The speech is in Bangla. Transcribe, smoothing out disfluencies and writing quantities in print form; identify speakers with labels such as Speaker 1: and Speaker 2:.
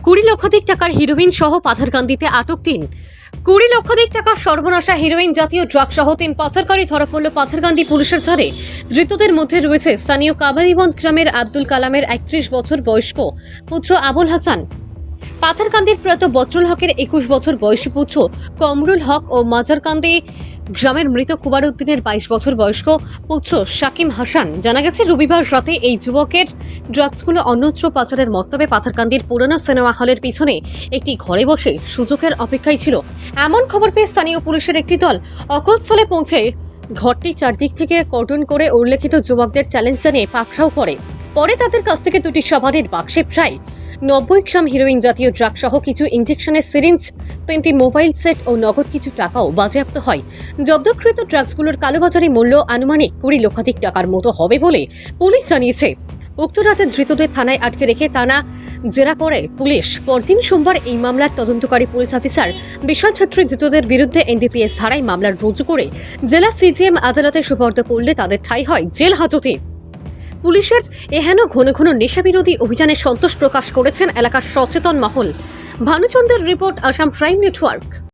Speaker 1: 20 লক্ষাধিক টাকার হিরোইন সহ পাথারকান্দিতে আটক 3। 20 লক্ষাধিক টাকার সর্বনাশা হিরোইন জাতীয় ড্রাগ সহ 3 পাচারকারী ধরা পড়ল পাথারকান্দি পুলিশের জালে। ধৃতদের মধ্যে রয়েছে স্থানীয় কাবালিবন্দ গ্রামের আব্দুল কালামের 31 বছর বয়স্ক পুত্র আবুল হাসান, পাথারকান্দির প্রয়াত বজরুল হকের 21 বছর বয়সী পুত্র কমরুল হক ও মাজারকান্দি গ্রামের মৃত কুবার উদ্দিনের 22 বছর বয়স্ক পুত্র শাকিম হাসান। জানা গেছে রবিবার রাতে এই যুবকের ড্রাগসগুলো অন্যত্র পাচারের মতলবে পাথারকান্দির পুরনো সিনেমা হলের পিছনে একটি ঘরে বসে সুযোগের অপেক্ষায় ছিল। এমন খবর পেয়ে স্থানীয় পুলিশের একটি দল ঘটনাস্থলে পৌঁছে ঘরটি চারদিক থেকে কর্ডন করে উল্লেখিত যুবকদের চ্যালেঞ্জ জানিয়ে পাকড়াও করে। পরে তাদের কাছ থেকে দুটি সাবানের বাক্সে প্রায় 90 গ্রাম হিরোইন জাতীয় ড্রাগ সহ কিছু ইঞ্জেকশনের সিরিঞ্জ, 3টি মোবাইল সেট ও নগদ কিছু টাকাও বাজেয়াপ্ত হয়। জব্দকৃত ড্রাগসগুলোর কালোবাজারি মূল্য আনুমানিক 20 লক্ষাধিক টাকার মতো হবে বলে পুলিশ জানিয়েছে। উক্ত রাতে ধৃতদের থানায় আটকে রেখে টানা জেরা করে পুলিশ। পরদিন সোমবার এই মামলার তদন্তকারী পুলিশ অফিসার বিশাল ছাত্রী ধৃতদের বিরুদ্ধে এনডিপিএস ধারায় মামলা রুজু করে জেলা সিজিএম আদালতে সুপর্দ করলে তাদের ঠাঁই হয় জেল হাজতে। পুলিশের এহেন ঘন ঘন নেশাবিরোধী অভিযানে সন্তোষ প্রকাশ করেছেন এলাকার সচেতন মহল। ভানুচন্দ্রের রিপোর্ট, আসাম প্রাইম নেটওয়ার্ক।